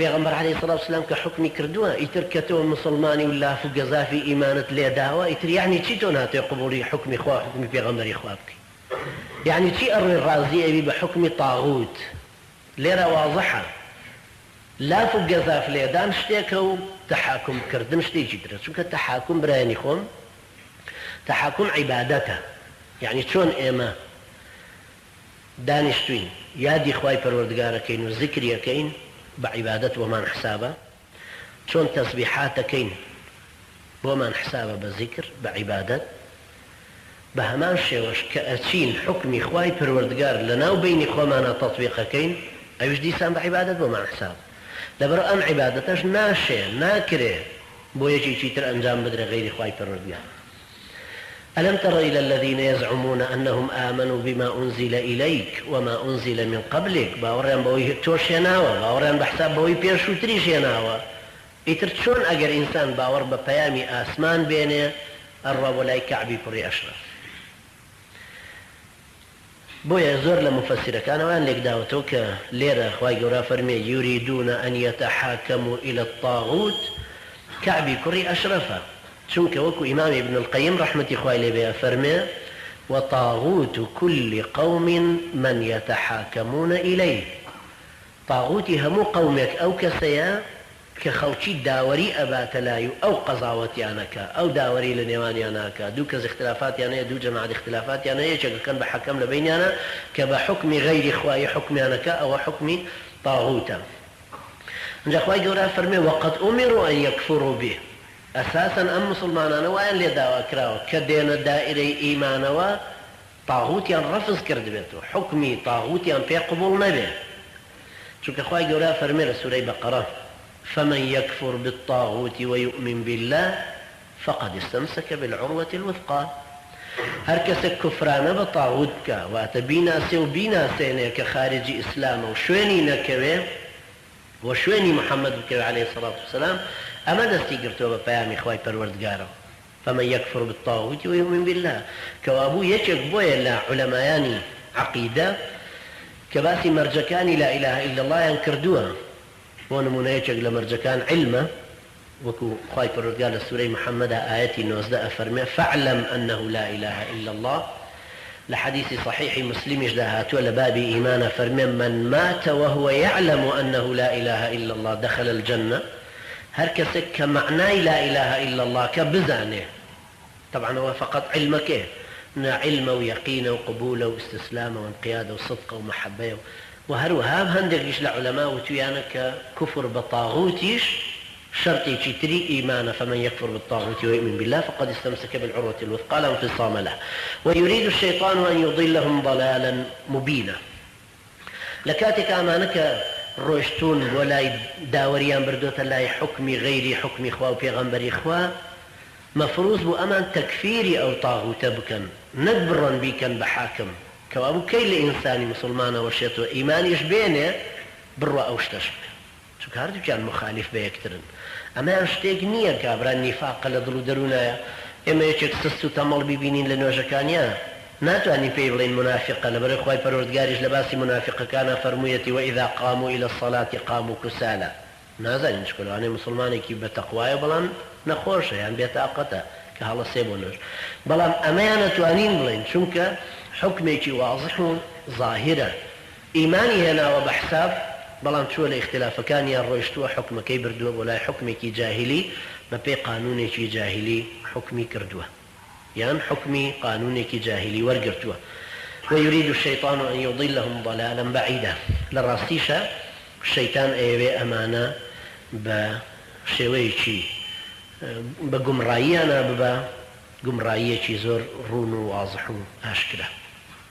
پیغمبر علیه الصلاة والسلام که حکمی کردووە ئیتر کە تۆ مسلمانی و لاف و گەزافی ئیمانت لێداوە ئیتر یعنی چی تۆ ناتوێ قبوڵی حکمی خوا حکمی پێغەمبەری خوا بکەی یعنی چی ئەڕۆی ڕازی ئەوی بە حکمی طاغوت لێرە واضحە لاف و گەزاف لێدان شتێکە و تەحاکم کردن شتێکی ترە چونکە تەحاکم برایانی خۆم تەحاکم عیبادەتە یعنی چۆن ئێمە دانیشتوین یادی خوای پەروەردگارەکەین و ذکریەکەین بعبادة ومان حسابه شون تسبيحاتكين ومان حسابه بذكر بعبادة بهمان شيوش كأتشين حكمي خواي پروردگار لنا وبيني خوانا تطبيقكين ايش ديسان بعبادة ومان حساب لبرا ام عبادتش ناشي ناكره بو يجي شيتر انجام بدر غير خواي پروردگار ألم تر إلى الذين يزعمون أنهم آمنوا بما أنزل إليك وما أنزل من قبلك باوريان بوي توش يناوى باوريان بحساب بوي بيرشو تريش يناوى إترتشون أجر إنسان باور ببيامي آسمان بينه الرب ولاي كعبي بري أشرف بويا زور لمفسرة كان وان لك داوتوك ليرة خواي قرا فرمي يريدون أن يتحاكموا إلى الطاغوت كعبي كري أشرفه چونکە وەکو ئیمام ابن القیم ڕحمەتی خوای لێ بێ فەرمێ وطاغوت كل قوم من يتحاكمون إليه طاغوتی هەموو قومێک ئەو کەسەیە کە خەڵکی داوەری ئەباتە لای و ئەو قەزاوەتیانەکە ئەو داوەری لە نێوانیانەکە دوو کەس اختلافاتیانەیە دوو جەماعەت اختلافاتیانەیە یەکێکەکەن بە حەکەم لە بینیانە کە بە حکمی غەیری خوای حکمیانەکە ئەوە حکمی طاغوتە اینجا خوای گەورە فەرمێ وقد أمروا أن يكفروا به أساساً أم مسلمانان وين لي دعوة كراو كدينا دائرة إيمانوا طاغوتيان رفض كرد بيتو حكمي طاغوتيان في قبول نبي شو كخواي قولا فرمي سورة بقرة فمن يكفر بالطاغوت ويؤمن بالله فقد استمسك بالعروة الوثقى هركس كفران بطاغوتك واتبينا سي وبينا سيني كخارج إسلام وشويني نكوي وشويني محمد عليه الصلاة والسلام أما دستي قرتوا ببيامي خواي پروردگارو فمن يكفر بالطاغوت ويؤمن بالله كوابو يچك بويا لا علماياني عقيدة كباسي مرجكاني لا إله إلا الله ينكردوها ونمونا يچك لمرجكان علمه وكو خواي پروردگار سورة محمد آياتي نوزدأ فرمي فاعلم أنه لا إله إلا الله لحديث صحيح مسلم اجدهاتو لبابي إيمانا فرمي من مات وهو يعلم أنه لا إله إلا الله دخل الجنة هركسك كمعناي لا إله إلا الله كبزانه طبعا هو فقط علمك علم ويقين وقبول واستسلام وانقياد وصدق ومحبة وهروها هندقش لعلماء وتيانك كفر بطاغوتيش شرطي تري إيمانا فمن يكفر بالطاغوت ويؤمن بالله فقد استمسك بالعروة الوثقى لا انفصام له ويريد الشيطان أن يضلهم ضلالا مبينا لكاتك أمانك روشتون ولا داوريان بردوت لا حكمي غيري حكمي إخوة وبيغمبري إخوة مفروض بو أمان تكفيري أو طاغوت بكن نجبرا بيكن بحاكم كوابو كي لإنساني مسلمان وشيطو إيمان يشبينه بروا أو اشتشبه شو كاردو كان مخالف بيكترن أما أشتاق نية كابران نفاق لدلو درونا إما يشك سستو تمال ببينين لنوجكانيا ناتواني بيبلين منافقة لبري خواي پروردگاريش لباسي منافقة كان فرميتي وإذا قاموا إلى الصلاة قاموا كسالى نازل نشكلوا أنا مسلماني كي بتقواي بلان نخوش يعني بيتاقته كهلا سيبونش بلان أما ناتوانين بلين شنك حكمي واضح ظاهرة إيماني هنا وبحساب بلان شو الاختلاف كان يروشتوا حكمك بردوا ولا حكمك جاهلي ما بي قانونك جاهلي حكمي كردوه يعني حكمي قانونك جاهلي ورقرتوه ويريد الشيطان أن يضلهم ضلالا بعيدا للراستيشة الشيطان أيوه أمانة بشويشي بقمرائي أنا بقمرائي زور رونو واضحو أشكره